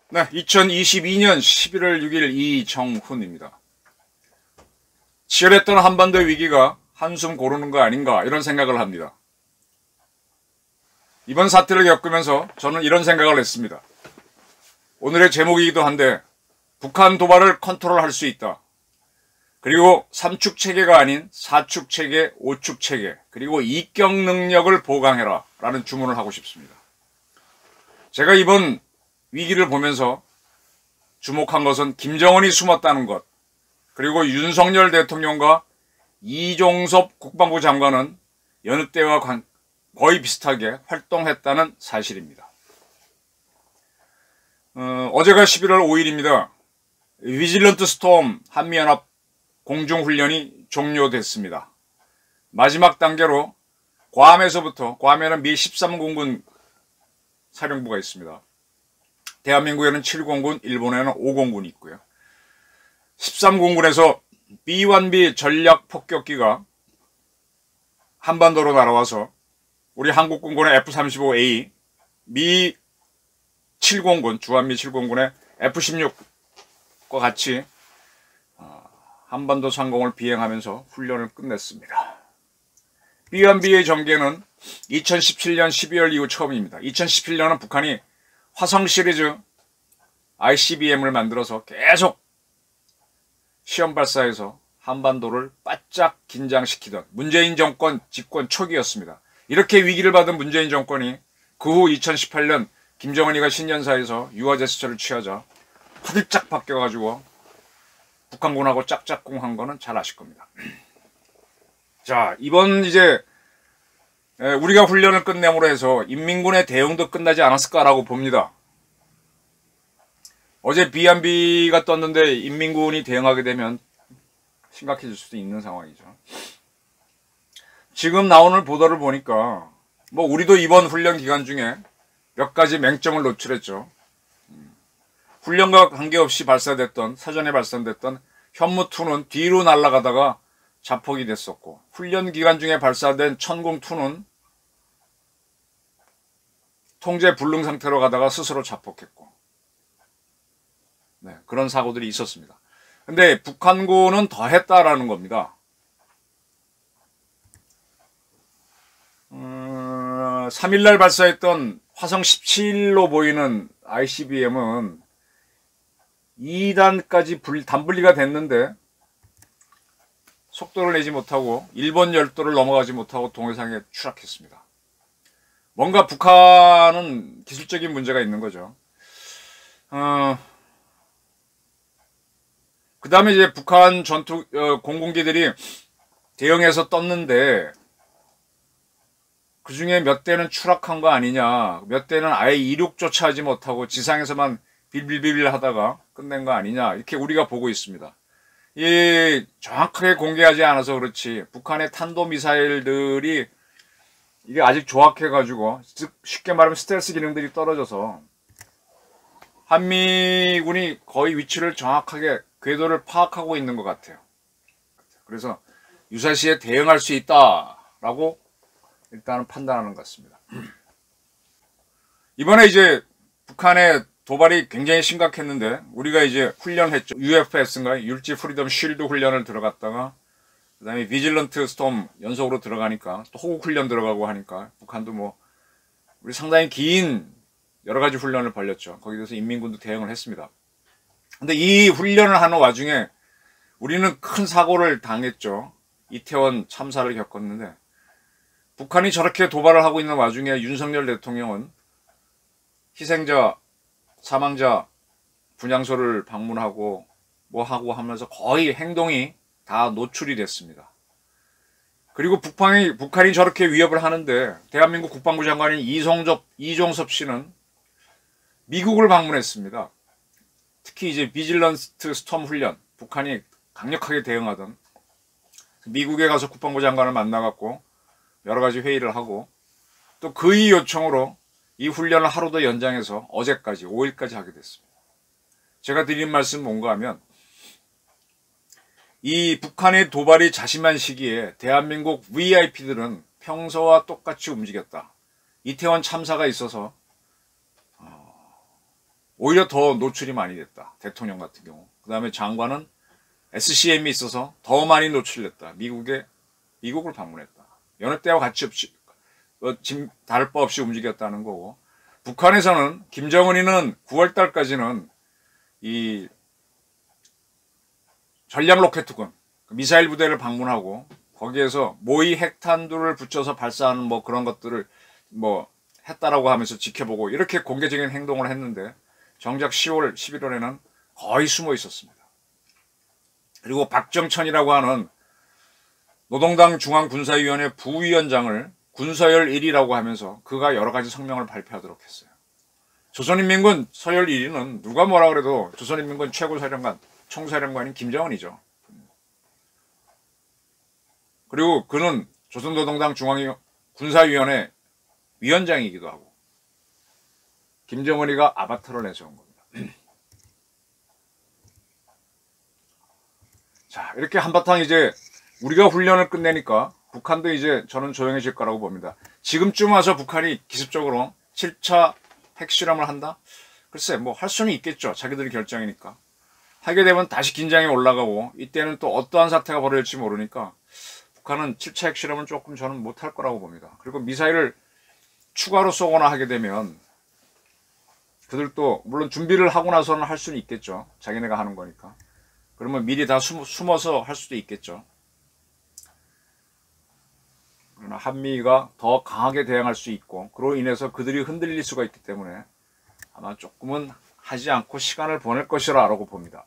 네, 2022년 11월 6일 이정훈입니다. 치열했던 한반도 위기가 한숨 고르는 거 아닌가 이런 생각을 합니다. 이번 사태를 겪으면서 저는 이런 생각을 했습니다. 오늘의 제목이기도 한데 북한 도발을 컨트롤할 수 있다. 그리고 3축 체계가 아닌 4축 체계, 5축 체계, 그리고 이격 능력을 보강해라 라는 주문을 하고 싶습니다. 제가 이번 위기를 보면서 주목한 것은 김정은이 숨었다는 것, 그리고 윤석열 대통령과 이종섭 국방부 장관은 여느 때와 거의 비슷하게 활동했다는 사실입니다. 어제가 11월 5일입니다. 비질런트 스톰 한미연합 공중훈련이 종료됐습니다. 마지막 단계로 괌에는 미 13공군 사령부가 있습니다. 대한민국에는 7공군, 일본에는 5공군이 있고요. 13공군에서 B-1B 전략폭격기가 한반도로 날아와서 우리 한국공군의 F-35A, 미 7공군, 주한미 7공군의 F-16과 같이 한반도 상공을 비행하면서 훈련을 끝냈습니다. B-1B의 전개는 2017년 12월 이후 처음입니다. 2017년은 북한이 화성 시리즈 ICBM을 만들어서 계속 시험 발사해서 한반도를 바짝 긴장시키던 문재인 정권 집권 초기였습니다. 이렇게 위기를 받은 문재인 정권이 그 후 2018년 김정은이가 신년사에서 유화 제스처를 취하자 화들짝 바뀌어가지고 북한군하고 짝짝꿍한 거는 잘 아실 겁니다. 자, 이번 이제 우리가 훈련을 끝냄으로 해서 인민군의 대응도 끝나지 않았을까라고 봅니다. 어제 B-1B가 떴는데 인민군이 대응하게 되면 심각해질 수도 있는 상황이죠. 지금 나오는 보도를 보니까 뭐 우리도 이번 훈련 기간 중에 몇 가지 맹점을 노출했죠. 훈련과 관계없이 사전에 발사됐던 현무2는 뒤로 날아가다가 자폭이 됐었고, 훈련 기간 중에 발사된 천공2는 통제 불능 상태로 가다가 스스로 자폭했고, 네, 그런 사고들이 있었습니다. 근데 북한군은 더 했다라는 겁니다. 3일날 발사했던 화성 17로 보이는 ICBM은 2단까지 단분리가 됐는데 속도를 내지 못하고 일본 열도를 넘어가지 못하고 동해상에 추락했습니다. 뭔가 북한은 기술적인 문제가 있는 거죠. 그 다음에 이제 북한 공군기들이 대응해서 떴는데 그 중에 몇 대는 추락한 거 아니냐, 몇 대는 아예 이륙조차 하지 못하고 지상에서만 빌빌빌 하다가 끝낸 거 아니냐, 이렇게 우리가 보고 있습니다. 정확하게 공개하지 않아서 그렇지 북한의 탄도미사일들이 이게 아직 조악해가지고, 쉽게 말하면 스텔스 기능들이 떨어져서 한미군이 거의 위치를 정확하게 궤도를 파악하고 있는 것 같아요. 그래서 유사시에 대응할 수 있다라고 일단은 판단하는 것 같습니다. 이번에 이제 북한의 도발이 굉장히 심각했는데 우리가 이제 훈련했죠. UFS인가요? 율지 프리덤 쉴드 훈련을 들어갔다가 그 다음에 비질런트 스톰 연속으로 들어가니까 또 호국 훈련 들어가고 하니까 북한도 뭐 우리 상당히 긴 여러 가지 훈련을 벌였죠. 거기에 대해서 인민군도 대응을 했습니다. 근데 이 훈련을 하는 와중에 우리는 큰 사고를 당했죠. 이태원 참사를 겪었는데 북한이 저렇게 도발을 하고 있는 와중에 윤석열 대통령은 희생자, 사망자 분향소를 방문하고 뭐 하고 하면서 거의 행동이 다 노출이 됐습니다. 그리고 북한이 저렇게 위협을 하는데 대한민국 국방부 장관인 이종섭 씨는 미국을 방문했습니다. 특히 이제 비질런트 스톰 훈련, 북한이 강력하게 대응하던 미국에 가서 국방부 장관을 만나갖고 여러 가지 회의를 하고 또 그의 요청으로 이 훈련을 하루 더 연장해서 어제까지 5일까지 하게 됐습니다. 제가 드린 말씀은 뭔가 하면 이 북한의 도발이 자심한 시기에 대한민국 VIP들은 평소와 똑같이 움직였다. 이태원 참사가 있어서 오히려 더 노출이 많이 됐다. 대통령 같은 경우. 그 다음에 장관은 SCM이 있어서 더 많이 노출됐다. 미국을 방문했다. 여느 때와 같이 없이 다를 바 없이 움직였다는 거고, 북한에서는 김정은이는 9월달까지는 이 전략 로켓군 미사일 부대를 방문하고 거기에서 모의 핵탄두를 붙여서 발사하는 뭐 그런 것들을 뭐 했다라고 하면서 지켜보고 이렇게 공개적인 행동을 했는데, 정작 10월, 11월에는 거의 숨어 있었습니다. 그리고 박정천이라고 하는 노동당 중앙군사위원회 부위원장을 군서열 1위라고 하면서 그가 여러 가지 성명을 발표하도록 했어요. 조선인민군 서열 1위는 누가 뭐라 그래도 조선인민군 최고사령관, 총사령관인 김정은이죠. 그리고 그는 조선노동당 중앙군사위원회 위원장이기도 하고, 김정은이가 아바타를 내세운 겁니다. 자, 이렇게 한바탕 이제 우리가 훈련을 끝내니까 북한도 이제 저는 조용해질 거라고 봅니다. 지금쯤 와서 북한이 기습적으로 7차 핵실험을 한다? 글쎄, 뭐 할 수는 있겠죠. 자기들의 결정이니까. 하게 되면 다시 긴장이 올라가고, 이때는 또 어떠한 사태가 벌어질지 모르니까 북한은 7차 핵실험은 조금 저는 못할 거라고 봅니다. 그리고 미사일을 추가로 쏘거나 하게 되면 그들도 물론 준비를 하고 나서는 할 수는 있겠죠. 자기네가 하는 거니까. 그러면 미리 다 숨어서 할 수도 있겠죠. 그러나 한미가 더 강하게 대응할 수 있고, 그로 인해서 그들이 흔들릴 수가 있기 때문에 아마 조금은 하지 않고 시간을 보낼 것이라고 봅니다.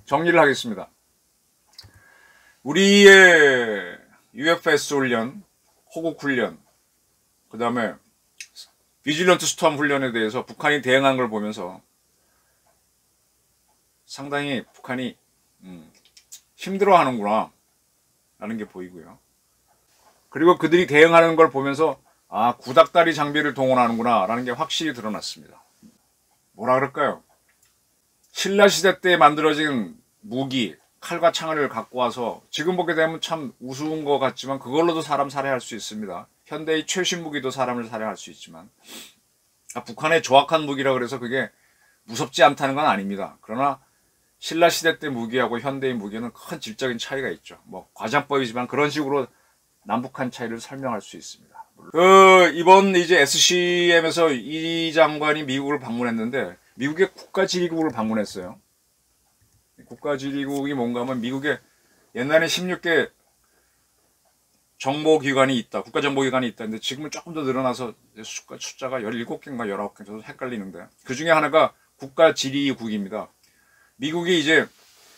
정리를 하겠습니다. 우리의 UFS 훈련, 호국 훈련, 그 다음에 비질런트 스톰 훈련에 대해서 북한이 대응한 걸 보면서 상당히 북한이 힘들어하는구나 라는 게 보이고요. 그리고 그들이 대응하는 걸 보면서 아, 구닥다리 장비를 동원하는구나 라는 게 확실히 드러났습니다. 뭐라 그럴까요? 신라시대 때 만들어진 무기, 칼과 창을 갖고 와서 지금 보게 되면 참 우스운 것 같지만 그걸로도 사람 살해할 수 있습니다. 현대의 최신 무기도 사람을 살해할 수 있지만, 북한의 조악한 무기라 그래서 그게 무섭지 않다는 건 아닙니다. 그러나 신라시대 때 무기하고 현대의 무기는 큰 질적인 차이가 있죠. 뭐 과장법이지만 그런 식으로 남북한 차이를 설명할 수 있습니다. 이번 이제 SCM에서 이 장관이 미국을 방문했는데, 미국의 국가지휘국을 방문했어요. 국가지휘국이 뭔가 하면 미국에 옛날에 16개 정보기관이 있다, 국가정보기관이 있다는데 지금은 조금 더 늘어나서 숫자가 17개인가 19개, 저도 헷갈리는데 그 중에 하나가 국가지휘국입니다. 미국이 이제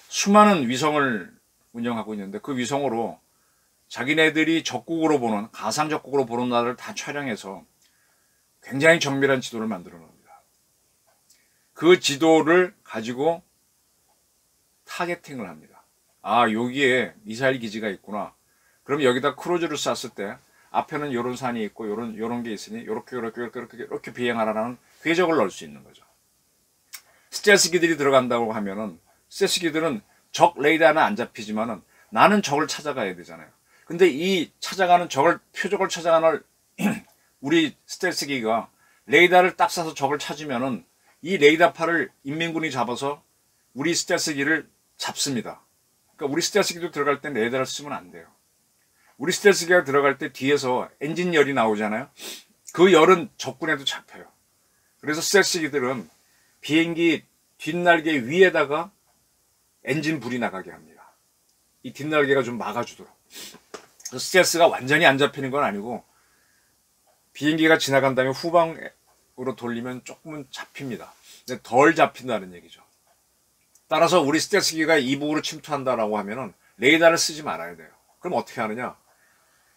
수많은 위성을 운영하고 있는데 그 위성으로 자기네들이 적국으로 보는, 가상 적국으로 보는 나라를 다 촬영해서 굉장히 정밀한 지도를 만들어 놓습니다. 그 지도를 가지고 타겟팅을 합니다. 아, 여기에 미사일 기지가 있구나. 그럼 여기다 크루즈를 쐈을 때 앞에는 요런 산이 있고 요런 게 있으니 요렇게 비행하라는 궤적을 넣을 수 있는 거죠. 스텔스기들이 들어간다고 하면은 스텔스기들은 적 레이더는 안 잡히지만은 나는 적을 찾아가야 되잖아요. 근데 이 찾아가는 표적을 찾아가는 우리 스텔스기가 레이더를 딱 쏴서 적을 찾으면은 이 레이더파를 인민군이 잡아서 우리 스텔스기를 잡습니다. 그러니까 우리 스텔스기도 들어갈 때 레이더를 쓰면 안 돼요. 우리 스텔스기가 들어갈 때 뒤에서 엔진 열이 나오잖아요. 그 열은 적군에도 잡혀요. 그래서 스텔스기들은 비행기 뒷날개 위에다가 엔진 불이 나가게 합니다. 이 뒷날개가 좀 막아주도록. 스텔스가 완전히 안 잡히는 건 아니고 비행기가 지나간 다음에 후방으로 돌리면 조금은 잡힙니다. 근데 덜 잡힌다는 얘기죠. 따라서 우리 스텔스기가 이북으로 침투한다라고 하면은 레이더를 쓰지 말아야 돼요. 그럼 어떻게 하느냐?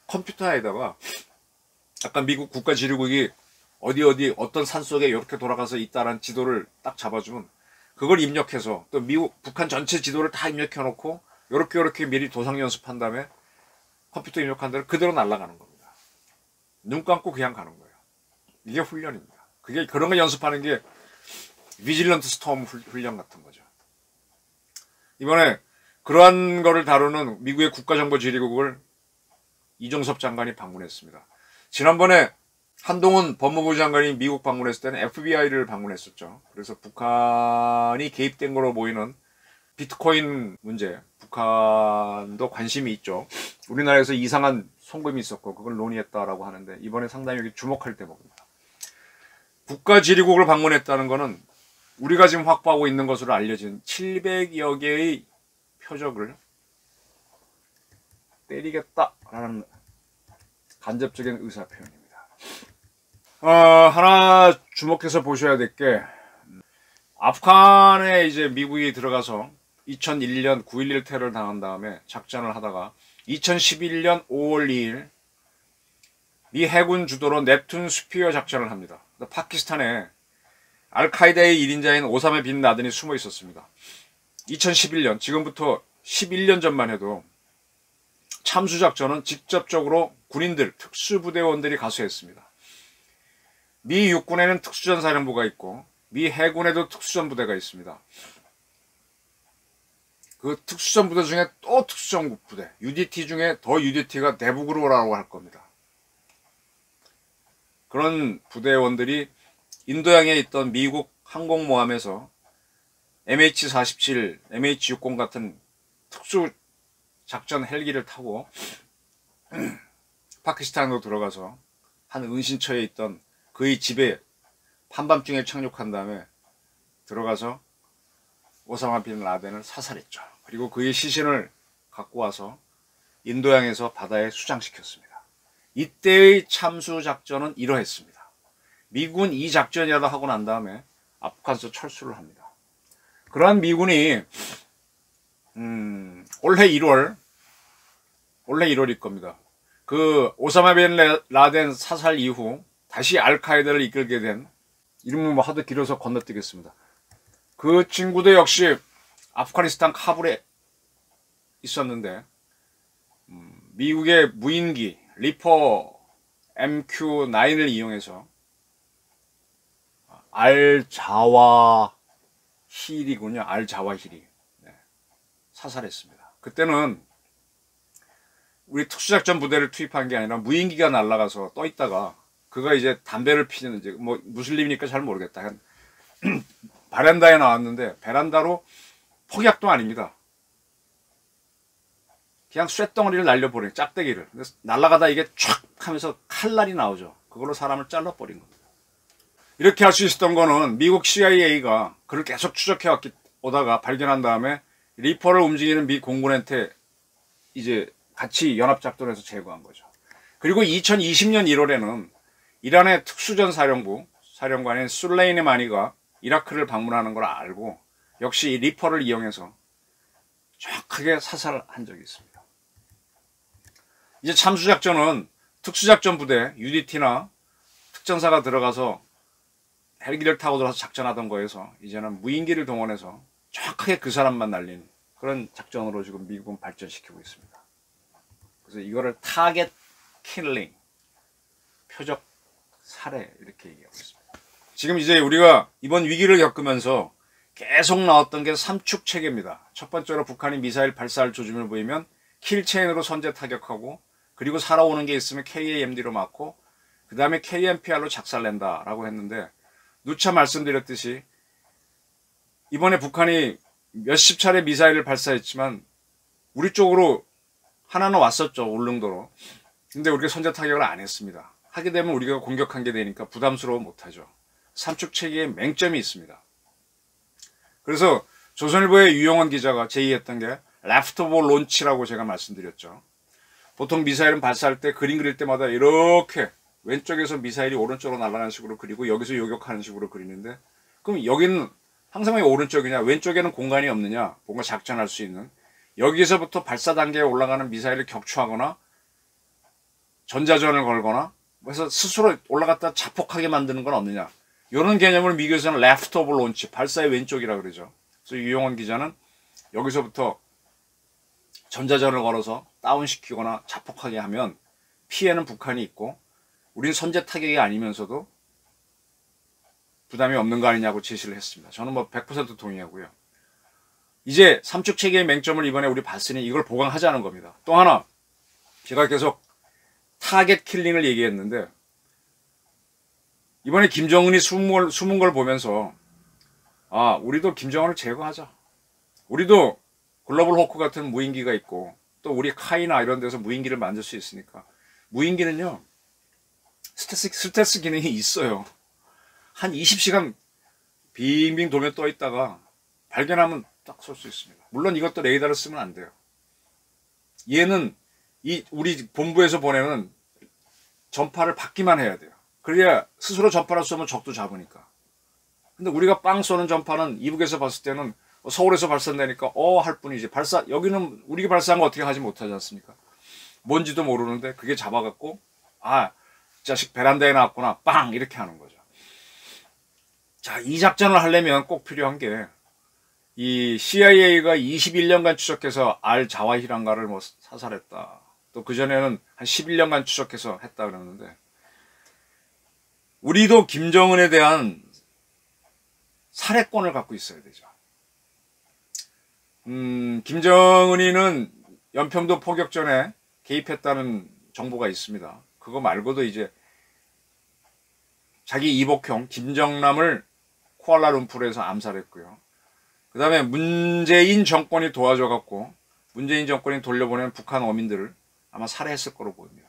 컴퓨터에다가 아까 미국 국가지휘국이 어떤 산 속에 이렇게 돌아가서 있다라는 지도를 딱 잡아주면 그걸 입력해서 또 북한 전체 지도를 다 입력해 놓고 요렇게 미리 도상 연습한 다음에 컴퓨터 입력한 대로 그대로 날아가는 겁니다. 눈 감고 그냥 가는 거예요. 이게 훈련입니다. 그런 거 연습하는 게 비질런트 스톰 훈련 같은 거죠. 이번에 그러한 거를 다루는 미국의 국가정보지휘국을 이종섭 장관이 방문했습니다. 지난번에 한동훈 법무부 장관이 미국 방문했을 때는 FBI를 방문했었죠. 그래서 북한이 개입된 걸로 보이는 비트코인 문제, 북한도 관심이 있죠. 우리나라에서 이상한 송금이 있었고 그걸 논의했다라고 하는데 이번에 상당히 여기 주목할 대목입니다. 국가지휘국을 방문했다는 것은 우리가 지금 확보하고 있는 것으로 알려진 700여 개의 표적을 때리겠다라는 간접적인 의사표현입니다. 하나 주목해서 보셔야 될 게 아프간에 이제 미국이 들어가서 2001년 9.11 테러를 당한 다음에 작전을 하다가 2011년 5월 2일 미 해군 주도로 넵튠 스피어 작전을 합니다. 파키스탄에 알카이다의 1인자인 오사마 빈 라덴이 숨어 있었습니다. 2011년, 지금부터 11년 전만 해도 참수작전은 직접적으로 군인들, 특수부대원들이 가서 했습니다. 미 육군에는 특수전사령부가 있고 미 해군에도 특수전부대가 있습니다. 그 특수전부대 중에 또 특수전부대, UDT 중에 더 UDT가 내북으로 오라고 할 겁니다. 그런 부대원들이 인도양에 있던 미국 항공모함에서 MH-47, MH-60 같은 특수작전 헬기를 타고 파키스탄으로 들어가서 한 은신처에 있던 그의 집에 한밤중에 착륙한 다음에 들어가서 오사마 빈 라덴을 사살했죠. 그리고 그의 시신을 갖고 와서 인도양에서 바다에 수장시켰습니다. 이때의 참수작전은 이러했습니다. 미군 이 작전이라도 하고 난 다음에 아프간에서 철수를 합니다. 그러한 미군이 올해 1월일 겁니다. 그 오사마 빈 라덴 사살 이후 다시 알카에다를 이끌게 된, 이름은 뭐 하도 길어서 건너뛰겠습니다. 그 친구도 역시 아프가니스탄 카불에 있었는데 미국의 무인기 리퍼 MQ-9을 이용해서 알자와힐이군요. 알자와힐이 사살했습니다. 그때는 우리 특수작전 부대를 투입한 게 아니라 무인기가 날아가서 떠 있다가 그가 이제 담배를 피는지 뭐 무슬림이니까 잘 모르겠다. 베란다에 나왔는데 베란다로 폭약도 아닙니다. 그냥 쇳덩어리를 날려버린 짝대기를. 날아가다 이게 촥 하면서 칼날이 나오죠. 그걸로 사람을 잘라버린 겁니다. 이렇게 할 수 있었던 거는 미국 CIA가 그를 계속 추적해 오다가 발견한 다음에 리퍼를 움직이는 미 공군한테 이제 같이 연합작전해서 제거한 거죠. 그리고 2020년 1월에는 이란의 특수전 사령관인 술레이마니가 이라크를 방문하는 걸 알고 역시 이 리퍼를 이용해서 정확하게 사살한 적이 있습니다. 이제 참수작전은 특수작전 부대, UDT나 특전사가 들어가서 헬기를 타고 들어가서 작전하던 거에서 이제는 무인기를 동원해서 정확하게 그 사람만 날리는 그런 작전으로 지금 미국은 발전시키고 있습니다. 그래서 이거를 타겟 킬링, 표적 살해 이렇게 얘기하고 있습니다. 지금 이제 우리가 이번 위기를 겪으면서 계속 나왔던 게 삼축 체계입니다. 첫 번째로 북한이 미사일 발사할 조짐을 보이면 킬체인으로 선제 타격하고 그리고 살아오는 게 있으면 KAMD로 막고 그 다음에 KMPR로 작살낸다라고 했는데 누차 말씀드렸듯이 이번에 북한이 몇십 차례 미사일을 발사했지만 우리 쪽으로 하나는 왔었죠. 울릉도로. 근데 우리가 선제 타격을 안 했습니다. 하게 되면 우리가 공격한 게 되니까 부담스러워 못하죠. 삼축 체계에 맹점이 있습니다. 그래서 조선일보의 유영원 기자가 제의했던 게 레프트 오버 론치라고 제가 말씀드렸죠. 보통 미사일은 발사할 때 그림 그릴 때마다 이렇게 왼쪽에서 미사일이 오른쪽으로 날아가는 식으로 그리고 여기서 요격하는 식으로 그리는데 그럼 여기는 항상 왜 오른쪽이냐, 왼쪽에는 공간이 없느냐, 뭔가 작전할 수 있는, 여기서부터 발사 단계에 올라가는 미사일을 격추하거나 전자전을 걸거나 그래서 스스로 올라갔다 자폭하게 만드는 건 없느냐, 이런 개념을 미국에서는 레프트 오버 론치, 발사의 왼쪽이라 그러죠. 그래서 유영원 기자는 여기서부터 전자전을 걸어서 다운시키거나 자폭하게 하면 피해는 북한이 있고 우린 선제 타격이 아니면서도 부담이 없는 거 아니냐고 제시를 했습니다. 저는 뭐 100% 동의하고요. 이제 삼축체계의 맹점을 이번에 우리 봤으니 이걸 보강하자는 겁니다. 또 하나, 제가 계속 타겟 킬링을 얘기했는데 이번에 김정은이 숨은 걸 보면서 아, 우리도 김정은을 제거하자. 우리도 글로벌 호크 같은 무인기가 있고 또 우리 카이나 이런 데서 무인기를 만들 수 있으니까 무인기는요 스텔스 기능이 있어요. 한 20시간 빙빙 돌며 떠 있다가 발견하면 딱 쏠 수 있습니다. 물론 이것도 레이더를 쓰면 안 돼요. 얘는 우리 본부에서 보내는 전파를 받기만 해야 돼요. 그래야 스스로 전파를 쏘면 적도 잡으니까. 근데 우리가 빵 쏘는 전파는 이북에서 봤을 때는 서울에서 발사되니까 할 뿐이지. 여기는 우리가 발사한 거 어떻게 하지 못하지 않습니까? 뭔지도 모르는데 그게 잡아갖고 자식 베란다에 나왔구나 빵 이렇게 하는 거죠. 자, 이 작전을 하려면 꼭 필요한 게 이 CIA가 21년간 추적해서 알 자와히란가를 뭐 사살했다. 또 그전에는 한 11년간 추적해서 했다 그러는데 우리도 김정은에 대한 살해권을 갖고 있어야 되죠. 김정은이는 연평도 포격전에 개입했다는 정보가 있습니다. 그거 말고도 이제 자기 이복형 김정남을 쿠알라룸푸르에서 암살했고요. 그 다음에 문재인 정권이 도와줘갖고 문재인 정권이 돌려보낸 북한 어민들을 아마 살해했을 거로 보입니다.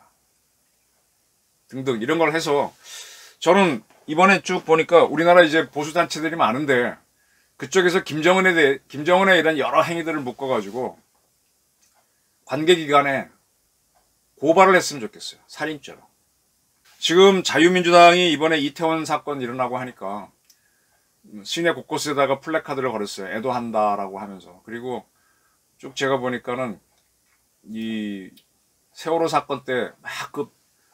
등등 이런 걸 해서 저는 이번에 쭉 보니까 우리나라 이제 보수단체들이 많은데 그쪽에서 김정은에 이런 여러 행위들을 묶어가지고 관계기관에 고발을 했으면 좋겠어요. 살인죄로. 지금 자유민주당이 이번에 이태원 사건 일어나고 하니까 시내 곳곳에다가 플래카드를 걸었어요. 애도한다라고 하면서. 그리고 쭉 제가 보니까는 이 세월호 사건 때 막 그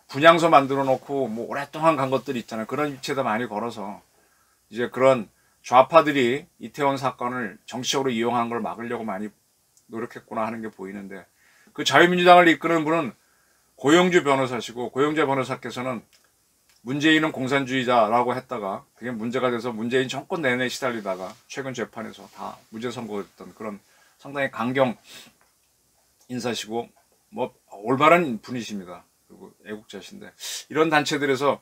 분향소 만들어 놓고 뭐 오랫동안 간 것들이 있잖아요. 그런 위치에다 많이 걸어서 이제 그런 좌파들이 이태원 사건을 정치적으로 이용하는 걸 막으려고 많이 노력했구나 하는 게 보이는데 그 자유민주당을 이끄는 분은 고영주 변호사시고 고영주 변호사께서는 문재인은 공산주의자라고 했다가 그게 문제가 돼서 문재인 정권 내내 시달리다가 최근 재판에서 다 무죄 선고했던 그런 상당히 강경 인사시고 뭐 올바른 분이십니다. 그리고 애국자신데 이런 단체들에서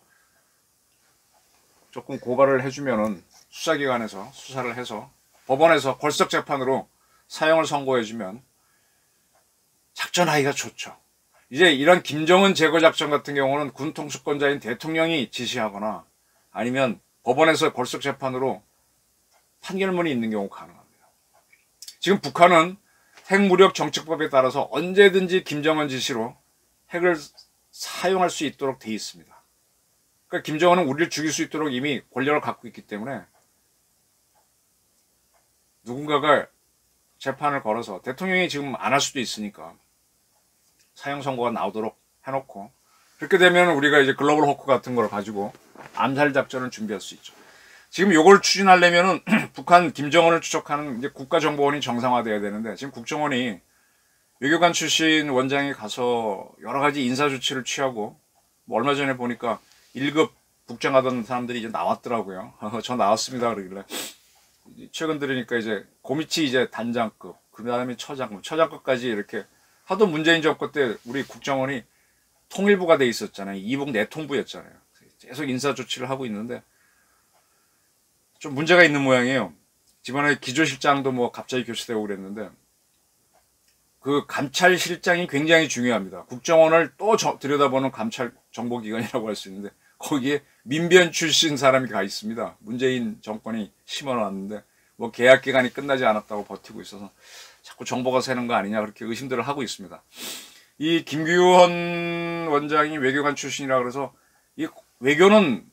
조금 고발을 해주면은 수사기관에서 수사를 해서 법원에서 벌석 재판으로 사형을 선고해주면 작전하기가 좋죠. 이제 이런 김정은 제거 작전 같은 경우는 군 통수권자인 대통령이 지시하거나 아니면 법원에서 벌석 재판으로 판결문이 있는 경우가 가능합니다. 지금 북한은 핵무력 정책법에 따라서 언제든지 김정은 지시로 핵을 사용할 수 있도록 돼 있습니다. 그러니까 김정은은 우리를 죽일 수 있도록 이미 권력을 갖고 있기 때문에 누군가가 재판을 걸어서 대통령이 지금 안 할 수도 있으니까 사형 선고가 나오도록 해놓고 그렇게 되면 우리가 이제 글로벌 호크 같은 걸 가지고 암살 작전을 준비할 수 있죠. 지금 이걸 추진하려면은 북한 김정은을 추적하는 이제 국가정보원이 정상화돼야 되는데 지금 국정원이 외교관 출신 원장이 가서 여러 가지 인사 조치를 취하고 뭐 얼마 전에 보니까 1급 국장하던 사람들이 이제 나왔더라고요. 저 나왔습니다 그러길래 최근 들으니까 이제 고미치 이제 단장급 그 다음에 처장급까지 이렇게 하도 문재인 정권 때 우리 국정원이 통일부가 돼 있었잖아요. 이북 내통부였잖아요. 계속 인사 조치를 하고 있는데 좀 문제가 있는 모양이에요. 이번에 기조실장도 뭐 갑자기 교체되고 그랬는데 그 감찰실장이 굉장히 중요합니다. 국정원을 또 들여다보는 감찰 정보기관이라고 할 수 있는데 거기에 민변 출신 사람이 가 있습니다. 문재인 정권이 심어놨는데 뭐 계약 기간이 끝나지 않았다고 버티고 있어서 자꾸 정보가 새는 거 아니냐 그렇게 의심들을 하고 있습니다. 이 김규헌 원장이 외교관 출신이라 그래서 이 외교는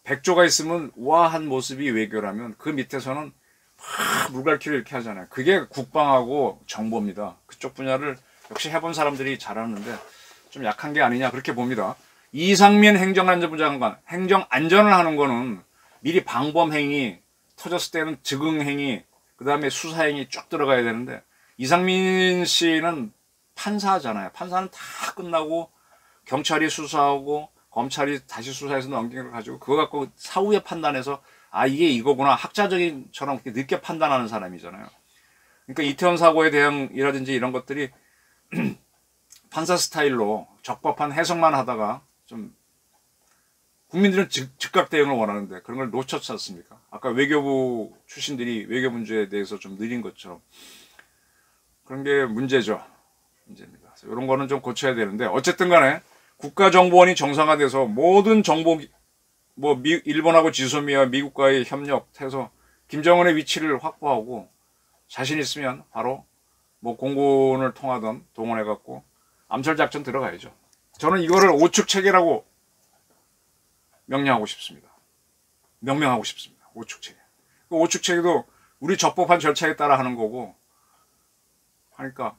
백조가 있으면 우아한 모습이 외교라면 그 밑에서는 막 물갈퀴를 이렇게 하잖아요. 그게 국방하고 정보입니다. 그쪽 분야를 역시 해본 사람들이 잘하는데 좀 약한 게 아니냐 그렇게 봅니다. 이상민 행정안전부 장관, 행정안전을 하는 거는 미리 방범행위, 터졌을 때는 즉응행위, 그 다음에 수사행위 쭉 들어가야 되는데 이상민 씨는 판사잖아요. 판사는 다 끝나고 경찰이 수사하고 검찰이 다시 수사해서 넘긴 걸 가지고 그거 갖고 사후에 판단해서 아 이게 이거구나 학자적인처럼 늦게 판단하는 사람이잖아요. 그러니까 이태원 사고에 대응이라든지 이런 것들이 판사 스타일로 적법한 해석만 하다가 좀 국민들은 즉각 대응을 원하는데 그런 걸 놓쳤지 않습니까? 아까 외교부 출신들이 외교 문제에 대해서 좀 느린 것처럼 그런 게 문제죠. 문제입니다. 이런 거는 좀 고쳐야 되는데 어쨌든 간에 국가정보원이 정상화돼서 모든 정보 뭐 일본하고 지소미아 미국과의 협력해서 김정은의 위치를 확보하고 자신 있으면 바로 뭐 공군을 통하던 동원해갖고 암살작전 들어가야죠. 저는 이거를 오축 체계라고 명명하고 싶습니다. 오축 체계. 그 오축 체계도 우리 적법한 절차에 따라 하는 거고 하니까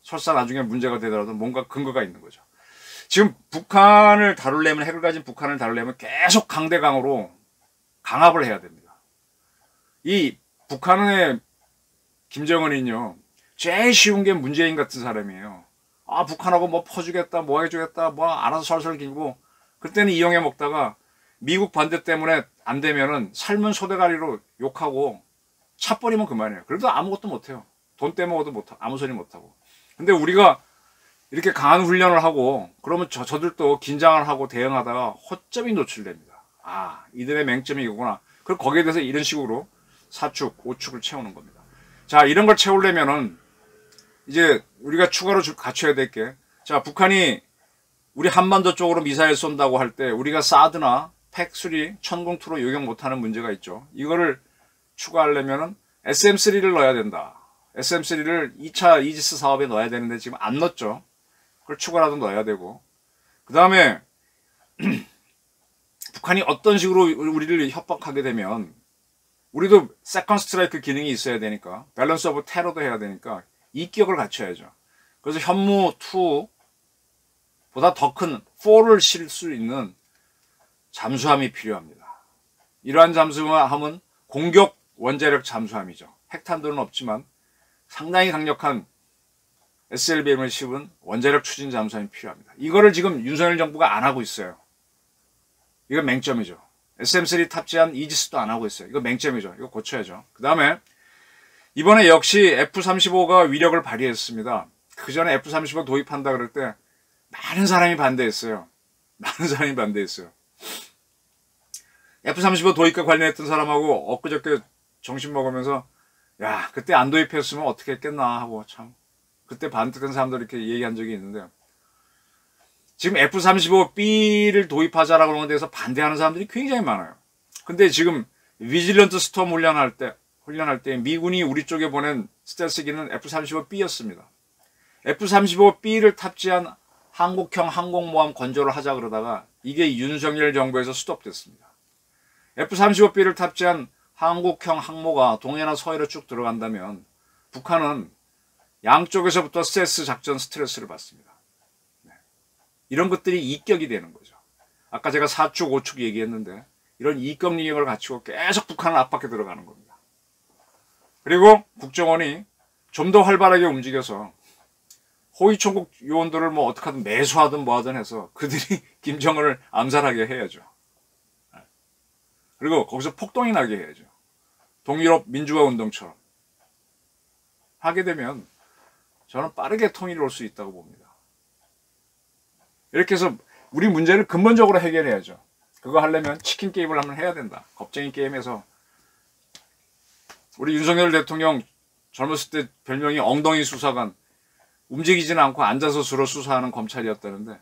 설사 나중에 문제가 되더라도 뭔가 근거가 있는 거죠. 지금 북한을 다루려면 핵을 가진 북한을 다루려면 계속 강대강으로 강압을 해야 됩니다. 이 북한의 김정은은요 제일 쉬운 게 문재인 같은 사람이에요. 아 북한하고 뭐 퍼주겠다 뭐 해주겠다 뭐 알아서 설설 길고 그때는 이용해 먹다가 미국 반대 때문에 안 되면은 삶은 소대가리로 욕하고 차 버리면 그만이에요. 그래도 아무것도 못해요. 돈 떼먹어도 못하고 아무 소리 못하고. 근데 우리가 이렇게 강한 훈련을 하고 그러면 저들도 긴장을 하고 대응하다가 허점이 노출됩니다. 아 이들의 맹점이 이거구나. 그리고 거기에 대해서 이런 식으로 4축, 5축을 채우는 겁니다. 자 이런 걸 채우려면은 이제 우리가 추가로 갖춰야 될 게 자 북한이 우리 한반도 쪽으로 미사일 쏜다고 할 때 우리가 사드나 팩3, 천공투로 요격 못하는 문제가 있죠. 이거를 추가하려면은 SM3를 넣어야 된다. SM3를 2차 이지스 사업에 넣어야 되는데 지금 안 넣었죠. 그걸 추가라도 넣어야 되고 그 다음에 북한이 어떤 식으로 우리를 협박하게 되면 우리도 세컨 스트라이크 기능이 있어야 되니까 밸런스 오브 테러도 해야 되니까 이격을 갖춰야죠. 그래서 현무 2보다 더 큰 4를 실 수 있는 잠수함이 필요합니다. 이러한 잠수함은 공격 원자력 잠수함이죠. 핵탄두는 없지만 상당히 강력한 SLBM을 씹은 원자력 추진 잠수함이 필요합니다. 이거를 지금 윤석열 정부가 안 하고 있어요. 이건 맹점이죠. SM3 탑재한 이지스도 안 하고 있어요. 이거 맹점이죠. 이거 고쳐야죠. 그 다음에 이번에 역시 F-35가 위력을 발휘했습니다. 그 전에 F-35 도입한다 그럴 때 많은 사람이 반대했어요. F-35 도입과 관련했던 사람하고 엊그저께 정신 먹으면서 야 그때 안 도입했으면 어떻게 했겠나 하고 참 그때 반대했던 사람들 이렇게 얘기한 적이 있는데 지금 F-35B를 도입하자라고 하는 데서 반대하는 사람들이 굉장히 많아요. 근데 지금 비질런트 스톰 훈련할 때 미군이 우리 쪽에 보낸 스텔스기는 F-35B였습니다. F-35B를 탑재한 한국형 항공모함 건조를 하자 그러다가 이게 윤석열 정부에서 스톱됐습니다. F-35B를 탑재한 한국형 항모가 동해나 서해로 쭉 들어간다면 북한은 양쪽에서부터 세스 작전 스트레스를 받습니다. 네. 이런 것들이 이격이 되는 거죠. 아까 제가 4축, 5축 얘기했는데 이런 이격 능력을 갖추고 계속 북한을 압박해 들어가는 겁니다. 그리고 국정원이 좀 더 활발하게 움직여서 호위총국 요원들을 뭐 어떻게든 매수하든 뭐하든 해서 그들이 김정은을 암살하게 해야죠. 그리고 거기서 폭동이 나게 해야죠. 동유럽 민주화 운동처럼 하게 되면 저는 빠르게 통일이 올 수 있다고 봅니다. 이렇게 해서 우리 문제를 근본적으로 해결해야죠. 그거 하려면 치킨 게임을 한번 해야 된다. 겁쟁이 게임에서 우리 윤석열 대통령 젊었을 때 별명이 엉덩이 수사관 움직이지는 않고 앉아서 주로 수사하는 검찰이었다는데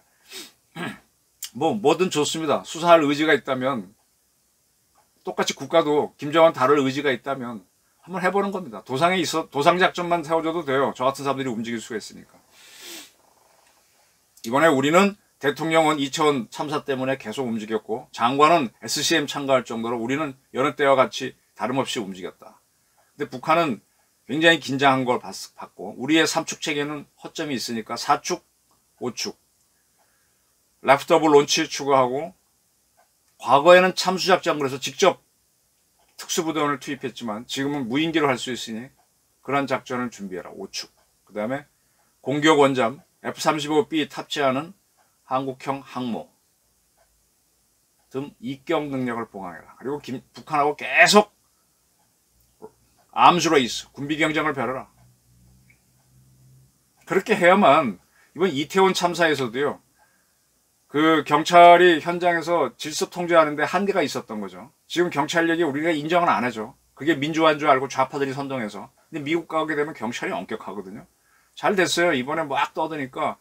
뭐든 좋습니다. 수사할 의지가 있다면 똑같이 국가도 김정은 다룰 의지가 있다면 한번 해보는 겁니다. 도상작전만 세워줘도 돼요. 저 같은 사람들이 움직일 수가 있으니까. 이번에 우리는 대통령은 이채원 참사 때문에 계속 움직였고 장관은 SCM 참가할 정도로 우리는 여느 때와 같이 다름없이 움직였다. 근데 북한은 굉장히 긴장한 걸 봤고 우리의 3축 체계는 허점이 있으니까 4축, 5축 레프트 오브 론치 추가하고 과거에는 참수작전 그래서 직접 특수부대원을 투입했지만 지금은 무인기로 할 수 있으니 그런 작전을 준비해라. 5축. 그 다음에 공격 원잠 F-35B 탑재하는 한국형 항모. 등 입경 능력을 보강해라. 그리고 북한하고 계속 암스레이스, 군비 경쟁을 펼쳐라. 그렇게 해야만 이번 이태원 참사에서도요. 그 경찰이 현장에서 질서 통제하는데 한계가 있었던 거죠. 지금 경찰력이 우리가 인정은 안 하죠. 그게 민주화인 줄 알고 좌파들이 선동해서. 근데 미국 가게 되면 경찰이 엄격하거든요. 잘 됐어요. 이번에 막 떠드니까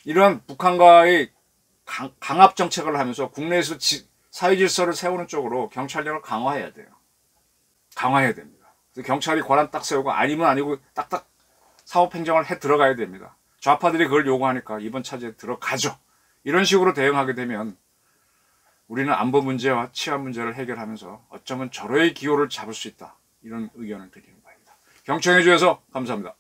이런 북한과의 강압 정책을 하면서 국내에서 사회 질서를 세우는 쪽으로 경찰력을 강화해야 돼요. 강화해야 됩니다. 그래서 경찰이 권한 딱 세우고 아니면 아니고 딱딱 사법행정을 해 들어가야 됩니다. 좌파들이 그걸 요구하니까 이번 차제에 들어가죠. 이런 식으로 대응하게 되면 우리는 안보 문제와 치안 문제를 해결하면서 어쩌면 절호의 기호를 잡을 수 있다. 이런 의견을 드리는 바입니다. 경청해 주셔서 감사합니다.